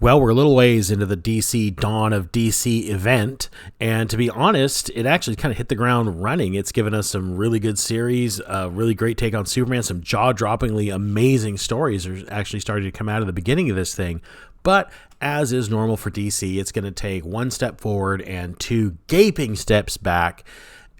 Well, we're a little ways into the DC Dawn of DC event, and to be honest, it actually kind of hit the ground running. It's given us some really good series, a really great take on Superman, some jaw-droppingly amazing stories are actually starting to come out of the beginning of this thing. But as is normal for DC, it's going to take one step forward and two gaping steps back.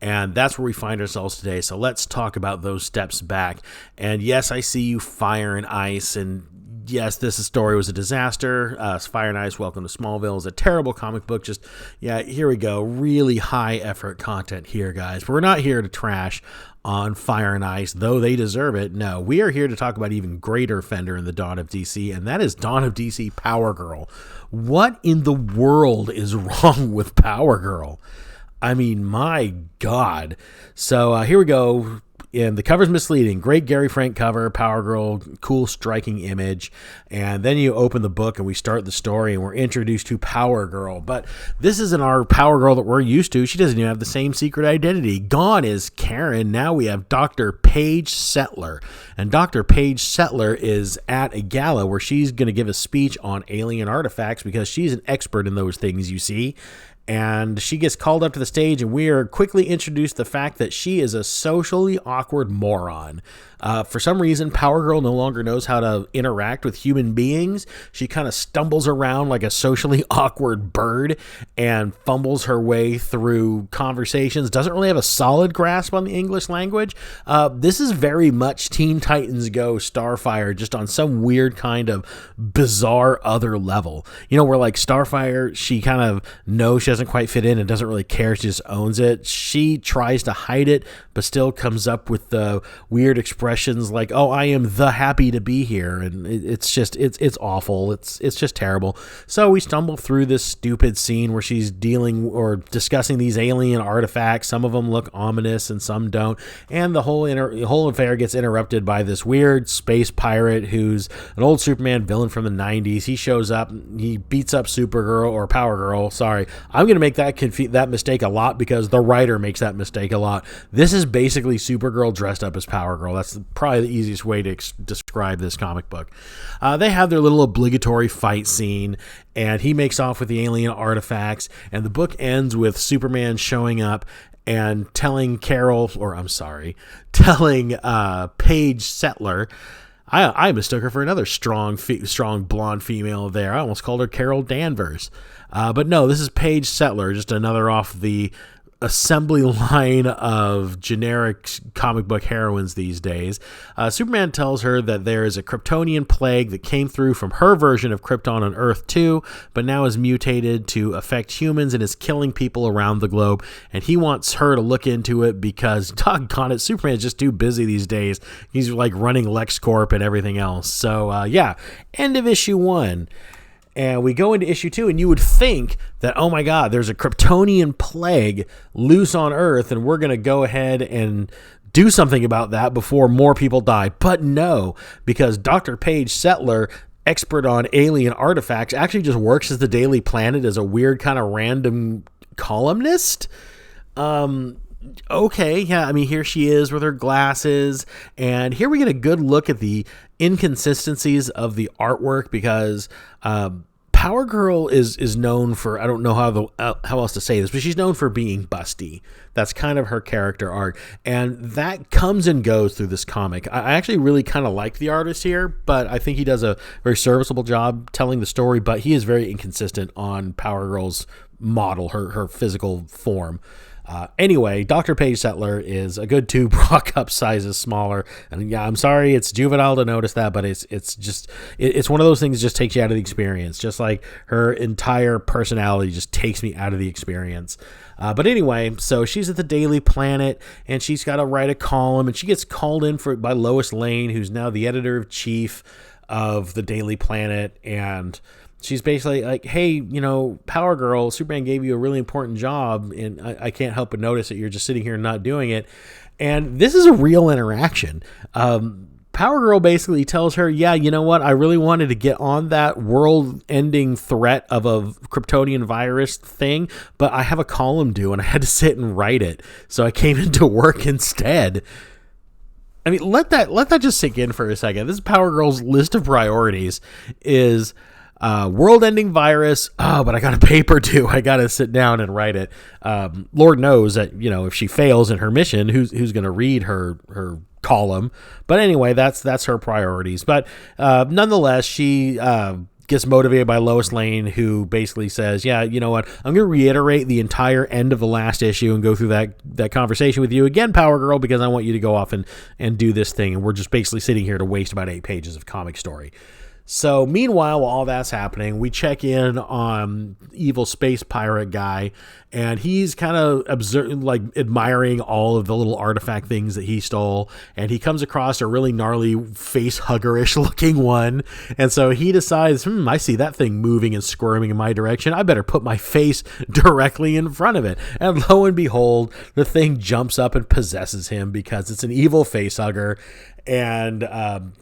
And that's where we find ourselves today. So let's talk about those steps back. And yes, I see you, Fire and Ice, and yes, this story was a disaster. Fire and Ice, Welcome to Smallville is a terrible comic book. Just, yeah, here we go. Really high effort content here, guys. We're not here to trash on Fire and Ice, though they deserve it. No, we are here to talk about even greater offender in the Dawn of DC, and that is Dawn of DC Power Girl. What in the world is wrong with Power Girl? I mean, my God. So here we go. And the cover's misleading. Great Gary Frank cover, Power Girl, cool, striking image. And then you open the book and we start the story and we're introduced to Power Girl. But this isn't our Power Girl that we're used to. She doesn't even have the same secret identity. Gone is Karen. Now we have Dr. Paige Settler. And Dr. Paige Settler is at a gala where she's going to give a speech on alien artifacts because she's an expert in those things, you see. And she gets called up to the stage, and we are quickly introduced to the fact that she is a socially awkward moron. For some reason, Power Girl no longer knows how to interact with human beings. She kind of stumbles around like a socially awkward bird and fumbles her way through conversations, doesn't really have a solid grasp on the English language. This is very much Teen Titans Go Starfire, just on some weird kind of bizarre other level. You know, where like Starfire, she kind of knows she doesn't quite fit in and doesn't really care. She just owns it. She tries to hide it, but still comes up with the weird expressions like, oh, I am the happy to be here. And it's just, it's awful. It's just terrible. So we stumble through this stupid scene where she's dealing or discussing these alien artifacts. Some of them look ominous and some don't. And the whole affair gets interrupted by this weird space pirate who's an old Superman villain from the 90s. He shows up, he beats up Supergirl or Power Girl. Sorry. I'm going to make that mistake a lot because the writer makes that mistake a lot. This is basically Supergirl dressed up as Power Girl. That's probably the easiest way to describe this comic book. They have their little obligatory fight scene, and he makes off with the alien artifacts, and the book ends with Superman showing up and telling Paige Settler. I mistook her for another strong blonde female there. I almost called her Carol Danvers. But no, this is Paige Settler, just another off the assembly line of generic comic book heroines these days. Superman tells her that there is a Kryptonian plague that came through from her version of Krypton on Earth 2, but now is mutated to affect humans and is killing people around the globe. And he wants her to look into it because, doggone it, Superman's just too busy these days. He's like running LexCorp and everything else. So, end of issue 1. And we go into issue 2, and you would think that, oh my God, there's a Kryptonian plague loose on Earth, and we're going to go ahead and do something about that before more people die. But no, because Dr. Paige Settler, expert on alien artifacts, actually just works as the Daily Planet as a weird kind of random columnist. Okay, yeah, I mean, here she is with her glasses, and here we get a good look at the inconsistencies of the artwork because Power Girl is known for, I don't know how else to say this, but she's known for being busty. That's kind of her character art, and that comes and goes through this comic. I actually really kind of like the artist here, but I think he does a very serviceable job telling the story, but he is very inconsistent on Power Girl's model, her physical form. Anyway, Dr. Paige Settler is a good 2 bra cup sizes smaller. And yeah, I'm sorry, it's juvenile to notice that, but it's one of those things that just takes you out of the experience. Just like her entire personality just takes me out of the experience. But anyway, so she's at the Daily Planet and she's got to write a column, and she gets called in by Lois Lane, who's now the editor-in-chief of the Daily Planet, and she's basically like, hey, you know, Power Girl, Superman gave you a really important job, and I can't help but notice that you're just sitting here and not doing it. And this is a real interaction. Power Girl basically tells her, yeah, you know what? I really wanted to get on that world-ending threat of a Kryptonian virus thing, but I have a column due, and I had to sit and write it. So I came into work instead. I mean, let that just sink in for a second. This Power Girl's list of priorities is world-ending virus. Oh, but I got a paper due. I got to sit down and write it. Lord knows that, if she fails in her mission, who's going to read her column? But anyway, that's her priorities. But nonetheless, she gets motivated by Lois Lane, who basically says, yeah, you know what, I'm going to reiterate the entire end of the last issue and go through that conversation with you again, Power Girl, because I want you to go off and do this thing. And we're just basically sitting here to waste about 8 pages of comic story. So meanwhile, while all that's happening, we check in on evil space pirate guy, and he's kind of admiring all of the little artifact things that he stole, and he comes across a really gnarly face huggerish looking one, and so he decides, I see that thing moving and squirming in my direction. I better put my face directly in front of it. And lo and behold, the thing jumps up and possesses him because it's an evil face hugger. And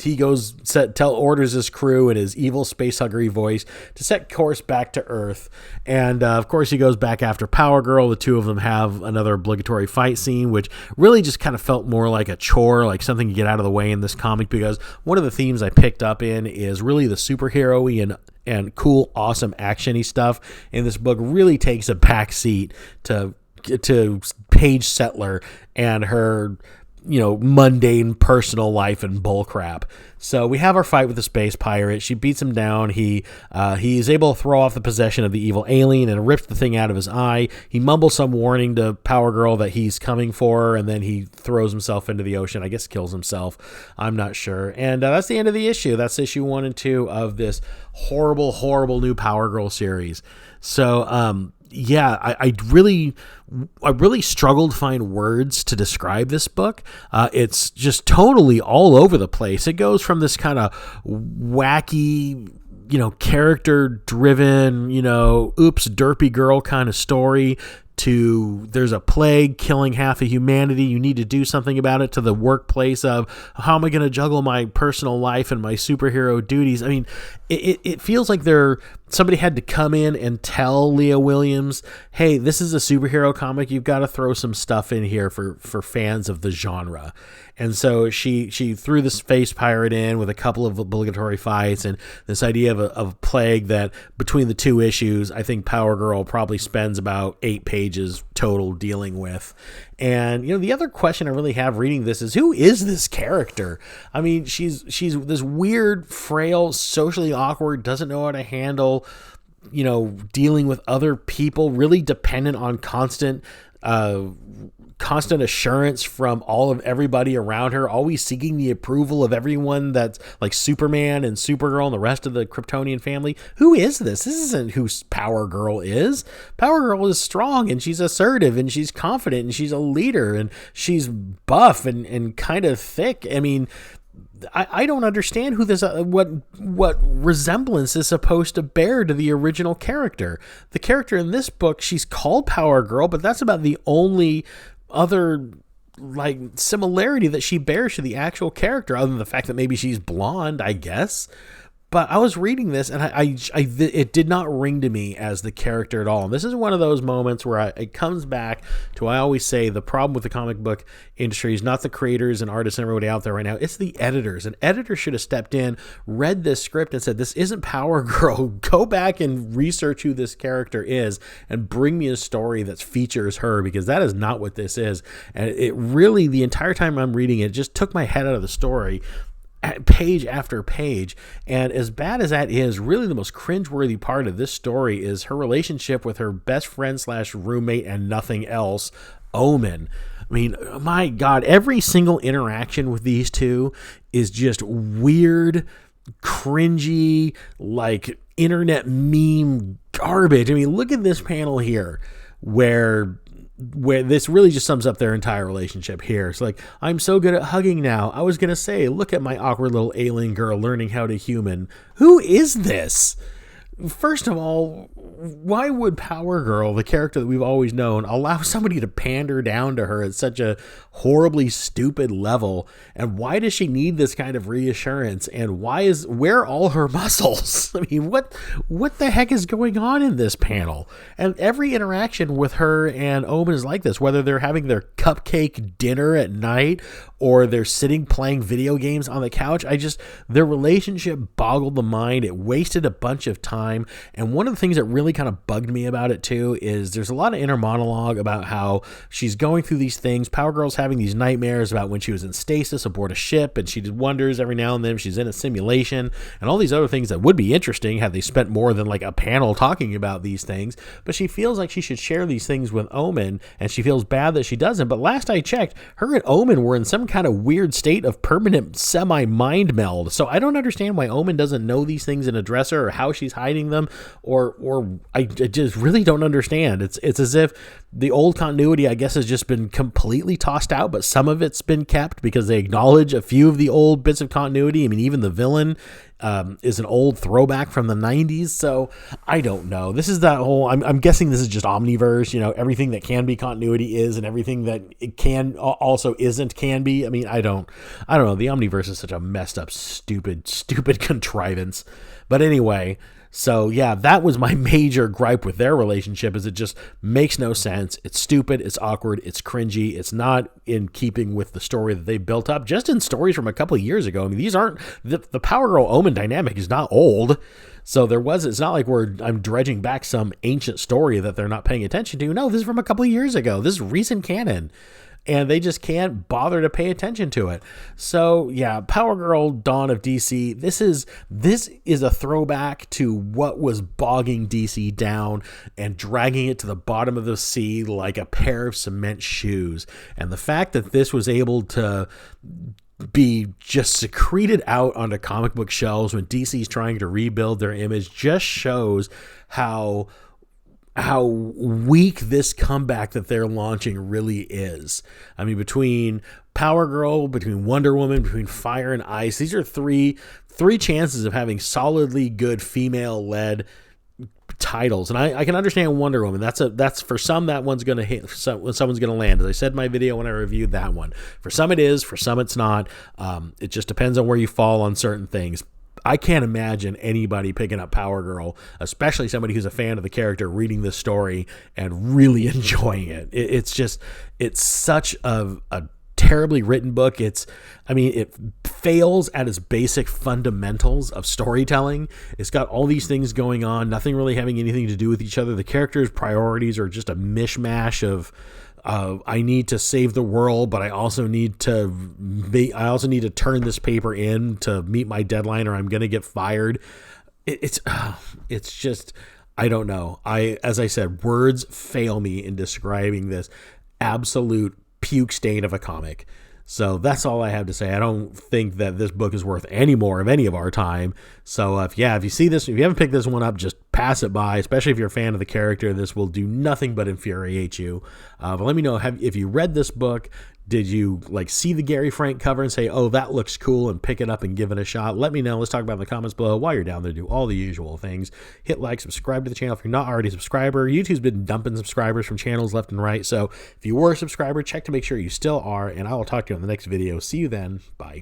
he orders his crew in his evil space huggery voice to set course back to Earth. And of course, he goes back after Power Girl. The two of them have another obligatory fight scene, which really just kind of felt more like a chore, like something to get out of the way in this comic, because one of the themes I picked up in is really the superhero-y and cool, awesome, action-y stuff in this book really takes a back seat to Paige Settler and her mundane personal life and bullcrap. So we have our fight with the space pirate. She beats him down. He is able to throw off the possession of the evil alien and rips the thing out of his eye. He mumbles some warning to Power Girl that he's coming for her, and then he throws himself into the ocean. I guess kills himself. I'm not sure. And that's the end of the issue. That's issue 1 and 2 of this horrible, horrible new Power Girl series. So, yeah, I really struggled to find words to describe this book. It's just totally all over the place. It goes from this kind of wacky, character driven, oops, derpy girl kind of story to there's a plague killing half of humanity, you need to do something about it, to the workplace of how am I going to juggle my personal life and my superhero duties. I mean, it feels like somebody had to come in and tell Leah Williams, hey, this is a superhero comic, you've got to throw some stuff in here for fans of the genre. And so she threw the space pirate in with a couple of obligatory fights and this idea of a plague that between the 2 issues, I think Power Girl probably spends about 8 pages total dealing with. And, the other question I really have reading this is, who is this character? I mean, she's this weird, frail, socially awkward, doesn't know how to handle, dealing with other people, really dependent on constant assurance from everybody around her, always seeking the approval of everyone that's like Superman and Supergirl and the rest of the Kryptonian family. Who is this? This isn't who Power Girl is. Power Girl is strong and she's assertive and she's confident and she's a leader and she's buff and kind of thick. I mean, I don't understand who this what resemblance is supposed to bear to the original character. The character in this book, she's called Power Girl, but that's about the only other similarity that she bears to the actual character, other than the fact that maybe she's blonde, I guess. But I was reading this and it did not ring to me as the character at all. And this is one of those moments where it comes back to, I always say, the problem with the comic book industry is not the creators and artists and everybody out there right now. It's the editors. An editor should have stepped in, read this script and said, this isn't Power Girl. Go back and research who this character is and bring me a story that features her, because that is not what this is. And it really, the entire time I'm reading it, just took my head out of the story. Page after page. And as bad as that is, really the most cringeworthy part of this story is her relationship with her best friend / roommate and nothing else, Omen. I mean, my God, every single interaction with these two is just weird, cringy, internet meme garbage. I mean, look at this panel here where this really just sums up their entire relationship here. It's like, I'm so good at hugging now. I was going to say, look at my awkward little alien girl learning how to human. Who is this? First of all, why would Power Girl, the character that we've always known, allow somebody to pander down to her at such a horribly stupid level? And why does she need this kind of reassurance? And where are all her muscles? I mean, what the heck is going on in this panel? And every interaction with her and Omen is like this, whether they're having their cupcake dinner at night or they're sitting playing video games on the couch. Their relationship boggled the mind. It wasted a bunch of time. And one of the things that really kind of bugged me about it too is there's a lot of inner monologue about how she's going through these things. Power Girl's having these nightmares about when she was in stasis aboard a ship, and she wonders every now and then if she's in a simulation, and all these other things that would be interesting had they spent more than like a panel talking about these things. But she feels like she should share these things with Omen, and she feels bad that she doesn't. But last I checked, her and Omen were in some kind of weird state of permanent semi-mind meld. So I don't understand why Omen doesn't know these things and address her, or how she's hiding them, or I just really don't understand. It's as if the old continuity, I guess, has just been completely tossed out, but some of it's been kept because they acknowledge a few of the old bits of continuity. I mean, even the villain is an old throwback from the 90s. So I don't know. This is that whole, I'm guessing this is just Omniverse, everything that can be continuity is, and everything that it can also isn't can be. I mean, I don't know. The Omniverse is such a messed up, stupid contrivance. But anyway, so yeah, that was my major gripe with their relationship, is it just makes no sense. It's stupid, it's awkward, it's cringy, it's not in keeping with the story that they built up just in stories from a couple of years ago. I mean, these aren't, the Power Girl Omen dynamic is not old. So it's not like I'm dredging back some ancient story that they're not paying attention to. No, this is from a couple of years ago. This is recent canon. And they just can't bother to pay attention to it. So yeah, Power Girl Dawn of DC, this is a throwback to what was bogging DC down and dragging it to the bottom of the sea like a pair of cement shoes. And the fact that this was able to be just secreted out onto comic book shelves when DC's trying to rebuild their image just shows how weak this comeback that they're launching really is. I mean, between Power Girl, between Wonder Woman, between Fire and Ice, these are three chances of having solidly good female-led titles. And I can understand Wonder Woman. That's for some, that one's going to hit, someone's going to land. As I said in my video when I reviewed that one, for some it is, for some it's not. It just depends on where you fall on certain things. I can't imagine anybody picking up Power Girl, especially somebody who's a fan of the character, reading this story and really enjoying it. It's such a terribly written book. It fails at its basic fundamentals of storytelling. It's got all these things going on, nothing really having anything to do with each other. The characters' priorities are just a mishmash of I need to save the world, but I also need to turn this paper in to meet my deadline, or I'm going to get fired. It's just, I don't know. As I said, words fail me in describing this absolute puke stain of a comic. So that's all I have to say. I don't think that this book is worth any more of any of our time. So if you see this, if you haven't picked this one up, just pass it by, especially if you're a fan of the character. This will do nothing but infuriate you. But let me know, if you read this book, did you see the Gary Frank cover and say, oh, that looks cool, and pick it up and give it a shot? Let me know. Let's talk about it in the comments below. While you're down there, do all the usual things. Hit like, subscribe to the channel if you're not already a subscriber. YouTube's been dumping subscribers from channels left and right. So if you were a subscriber, check to make sure you still are, and I will talk to you in the next video. See you then. Bye.